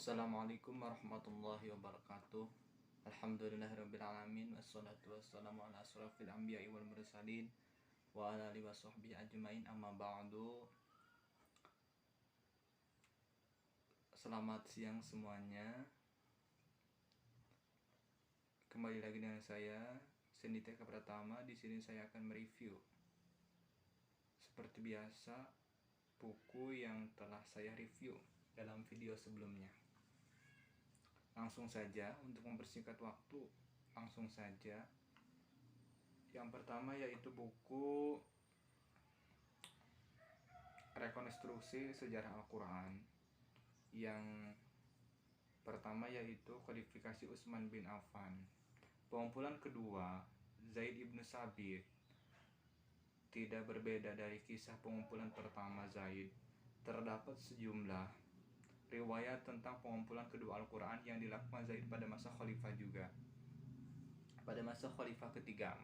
Assalamualaikum warahmatullahi wabarakatuh. Alhamdulillahirrabbilalamin. Wassalatu wassalamu ala asrafil anbiya'i wal mursalin wa ala alihi wa sahbihi ajmain, amma ba'du. Selamat siang semuanya. Kembali lagi dengan saya Senditeka Pratama. Di sini saya akan mereview seperti biasa buku yang telah saya review dalam video sebelumnya. Langsung saja, untuk mempersingkat waktu, langsung saja. Yang pertama yaitu buku Rekonstruksi Sejarah Al-Quran. Yang pertama yaitu Kualifikasi Utsman bin Affan. Pengumpulan kedua, Zaid ibnu Sabit. Tidak berbeda dari kisah pengumpulan pertama Zaid, terdapat sejumlah riwayat tentang pengumpulan kedua Al-Quran yang dilakukan Zaid pada masa khalifah juga. Pada masa khalifah ketiga,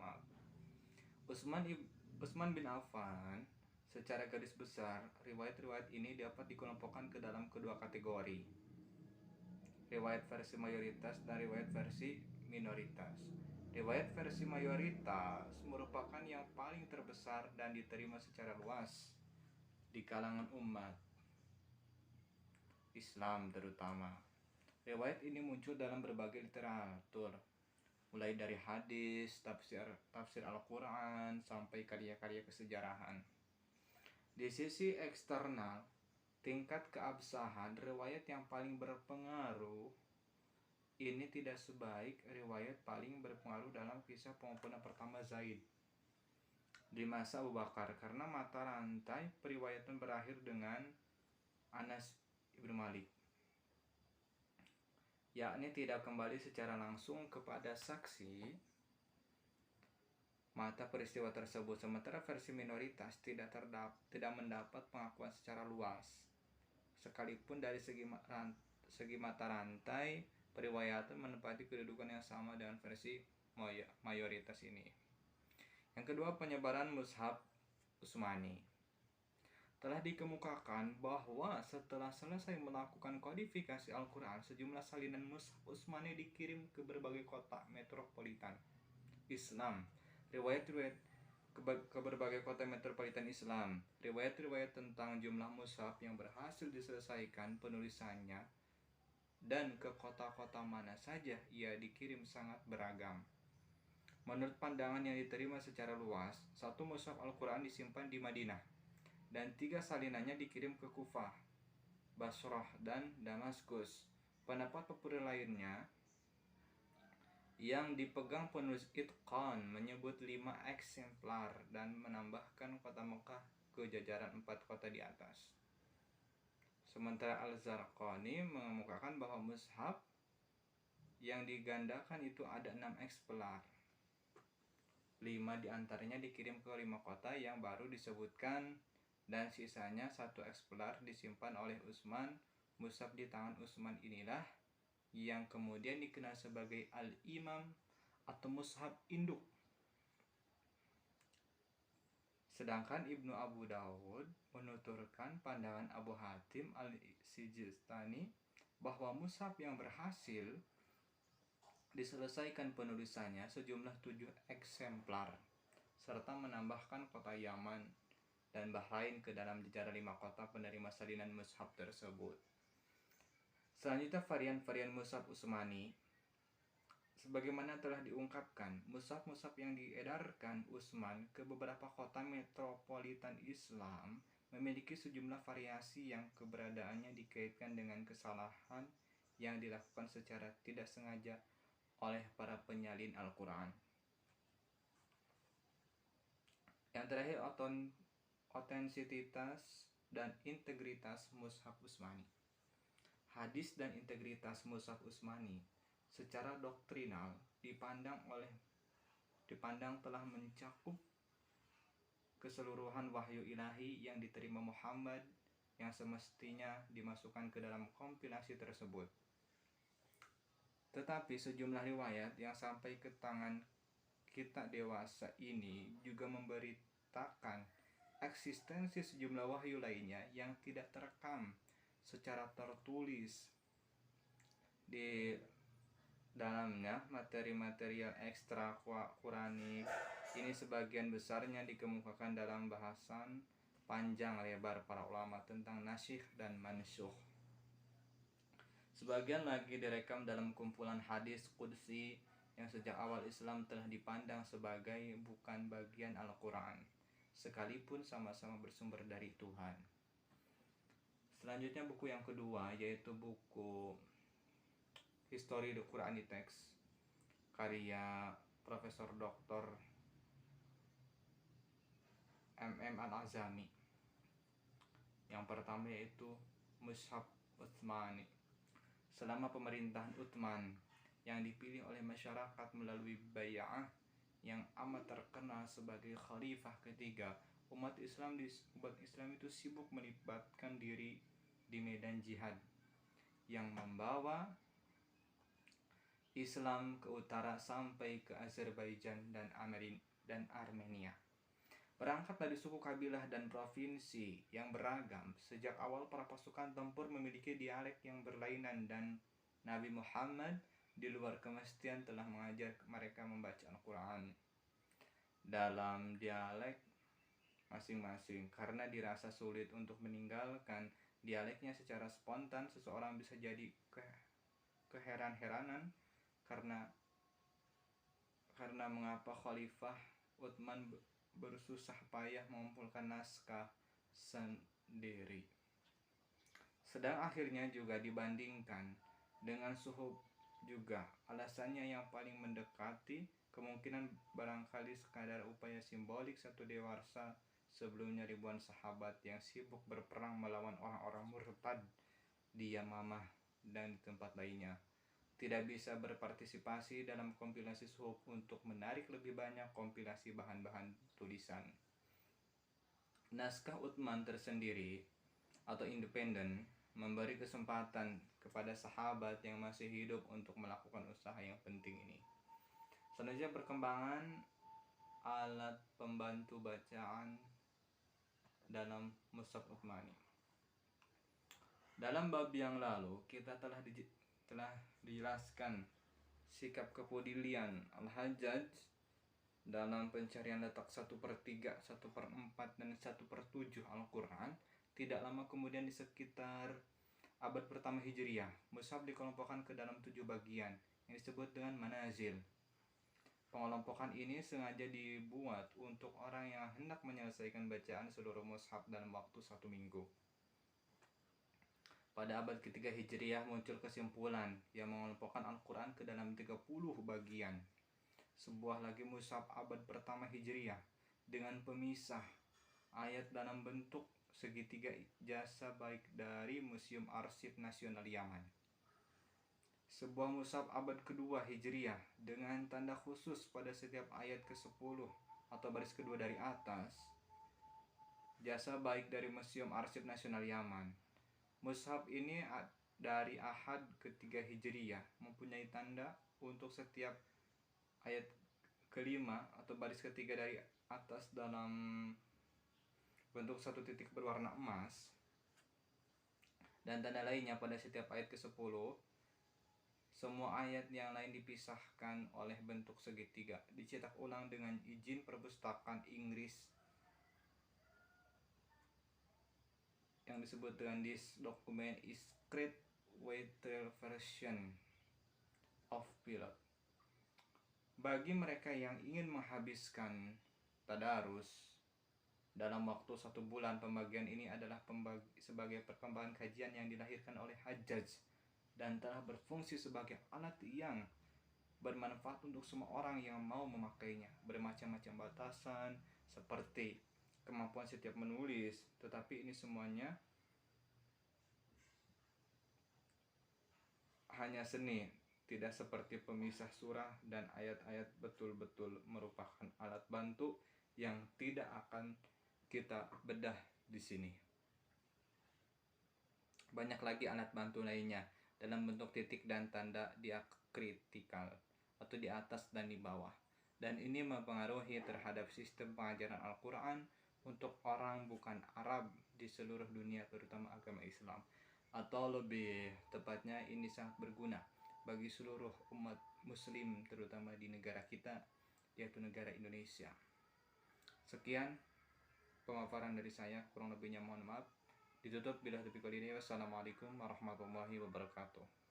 Utsman bin Affan. Secara garis besar, riwayat-riwayat ini dapat dikelompokkan ke dalam kedua kategori: riwayat versi mayoritas dan riwayat versi minoritas. Riwayat versi mayoritas merupakan yang paling terbesar dan diterima secara luas di kalangan umat Islam terutama. Riwayat ini muncul dalam berbagai literatur, mulai dari hadis, tafsir Al-Quran, sampai karya-karya kesejarahan. Di sisi eksternal, tingkat keabsahan riwayat yang paling berpengaruh ini tidak sebaik riwayat paling berpengaruh dalam kisah pengumpulan pertama Zaid di masa Abu Bakar, karena mata rantai periwayatan berakhir dengan Anas ibnu Malik, yakni tidak kembali secara langsung kepada saksi mata peristiwa tersebut. Sementara versi minoritas tidak mendapat pengakuan secara luas, sekalipun dari segi mata rantai periwayatan menempati kedudukan yang sama dengan versi mayoritas ini. Yang kedua, penyebaran mushaf Utsmani. Telah dikemukakan bahwa setelah selesai melakukan kodifikasi Al-Quran, sejumlah salinan mushaf Utsmani dikirim ke berbagai kota metropolitan Islam. Riwayat-riwayat ke berbagai kota metropolitan Islam. Riwayat-riwayat tentang jumlah mushaf yang berhasil diselesaikan penulisannya dan ke kota-kota mana saja ia dikirim sangat beragam. Menurut pandangan yang diterima secara luas, satu mushaf Al-Quran disimpan di Madinah dan 3 salinannya dikirim ke Kufah, Basrah, dan Damaskus. Pendapat populer lainnya yang dipegang penulis Itqan menyebut 5 eksemplar dan menambahkan kota Mekah ke jajaran 4 kota di atas. Sementara Al-Zarqani mengemukakan bahwa mushaf yang digandakan itu ada 6 eksemplar. 5 diantaranya dikirim ke 5 kota yang baru disebutkan, dan sisanya 1 eksemplar disimpan oleh Utsman. Mushaf di tangan Utsman inilah yang kemudian dikenal sebagai Al-Imam atau mushaf induk. Sedangkan Ibnu Abu Dawud menuturkan pandangan Abu Hatim Al-Sijistani bahwa mushaf yang berhasil diselesaikan penulisannya sejumlah 7 eksemplar, serta menambahkan kota Yaman dan Bahrain ke dalam jajaran 5 kota penerima salinan mushaf tersebut. Selanjutnya, varian-varian mushaf Utsmani. Sebagaimana telah diungkapkan, mushaf-mushaf yang diedarkan Utsman ke beberapa kota metropolitan Islam memiliki sejumlah variasi yang keberadaannya dikaitkan dengan kesalahan yang dilakukan secara tidak sengaja oleh para penyalin Al-Quran. Yang terakhir, otentisitas dan integritas mushaf Utsmani. Hadis dan integritas mushaf Utsmani secara doktrinal dipandang telah mencakup keseluruhan wahyu ilahi yang diterima Muhammad, yang semestinya dimasukkan ke dalam kompilasi tersebut. Tetapi sejumlah riwayat yang sampai ke tangan kita dewasa ini juga memberitakan eksistensi sejumlah wahyu lainnya yang tidak terekam secara tertulis Di dalamnya materi-material ekstra Quranik ini sebagian besarnya dikemukakan dalam bahasan panjang lebar para ulama tentang nasikh dan mansukh. Sebagian lagi direkam dalam kumpulan hadis qudsi yang sejak awal Islam telah dipandang sebagai bukan bagian Al-Quran, sekalipun sama-sama bersumber dari Tuhan. Selanjutnya buku yang kedua yaitu buku History the Quranic Text karya Profesor Dr. MM Al-Azami. Yang pertama yaitu Mushaf Utsmani. Selama pemerintahan Utsman yang dipilih oleh masyarakat melalui bai'ah yang amat terkenal sebagai khalifah ketiga, umat Islam itu sibuk melibatkan diri di medan jihad yang membawa Islam ke utara sampai ke Azerbaijan dan Armenia. Berangkat dari suku kabilah dan provinsi yang beragam, sejak awal para pasukan tempur memiliki dialek yang berlainan dan Nabi Muhammad di luar kemestian telah mengajar mereka membaca Al-Quran dalam dialek masing-masing. Karena dirasa sulit untuk meninggalkan dialeknya secara spontan, seseorang bisa jadi keheran-heranan karena mengapa Khalifah Utsman bersusah payah mengumpulkan naskah sendiri. Sedang akhirnya juga dibandingkan dengan suhuf juga. Alasannya yang paling mendekati kemungkinan barangkali sekadar upaya simbolik satu dewasa sebelumnya ribuan sahabat yang sibuk berperang melawan orang-orang murtad di Yamamah dan di tempat lainnya tidak bisa berpartisipasi dalam kompilasi suhuf untuk menarik lebih banyak kompilasi bahan-bahan tulisan. Naskah Utsman tersendiri atau independen memberi kesempatan kepada sahabat yang masih hidup untuk melakukan usaha yang penting ini. Selanjutnya perkembangan alat pembantu bacaan dalam Mushaf Utsmani. Dalam bab yang lalu kita telah dijelaskan sikap kepedulian Al-Hajjaj dalam pencarian letak 1/3, 1/4, dan 1/7 Al-Quran. Tidak lama kemudian di sekitar abad pertama Hijriah, mushaf dikelompokkan ke dalam 7 bagian yang disebut dengan manazil. Pengelompokan ini sengaja dibuat untuk orang yang hendak menyelesaikan bacaan seluruh mushaf dalam waktu 1 minggu. Pada abad ketiga Hijriah muncul kesimpulan yang mengelompokkan Al-Quran ke dalam 30 bagian. Sebuah lagi mushaf abad pertama Hijriah dengan pemisah ayat dalam bentuk segitiga jasa baik dari Museum Arsip Nasional Yaman. Sebuah mushaf abad kedua Hijriah dengan tanda khusus pada setiap ayat ke-10 atau baris kedua dari atas, jasa baik dari Museum Arsip Nasional Yaman. Mushaf ini dari Ahad ketiga Hijriah mempunyai tanda untuk setiap ayat kelima atau baris ketiga dari atas dalam bentuk satu titik berwarna emas, dan tanda lainnya pada setiap ayat ke-10. Semua ayat yang lain dipisahkan oleh bentuk segitiga, dicetak ulang dengan izin perpustakaan Inggris yang disebut dengan this document is create weighted version of pilot. Bagi mereka yang ingin menghabiskan tadarus dalam waktu 1 bulan, pembagian ini adalah sebagai perkembangan kajian yang dilahirkan oleh Hajjaj dan telah berfungsi sebagai alat yang bermanfaat untuk semua orang yang mau memakainya. Bermacam-macam batasan seperti kemampuan setiap menulis, tetapi ini semuanya hanya seni, tidak seperti pemisah surah dan ayat-ayat betul-betul merupakan alat bantu yang tidak akan kita bedah di sini. Banyak lagi alat bantu lainnya dalam bentuk titik dan tanda diakritikal atau di atas dan di bawah, dan ini mempengaruhi terhadap sistem pengajaran Al-Quran untuk orang bukan Arab di seluruh dunia, terutama agama Islam. Atau lebih tepatnya ini sangat berguna bagi seluruh umat muslim, terutama di negara kita, yaitu negara Indonesia. Sekian pemaparan dari saya, kurang lebihnya mohon maaf. Ditutup bila taufiq wal hidayah. Wassalamualaikum warahmatullahi wabarakatuh.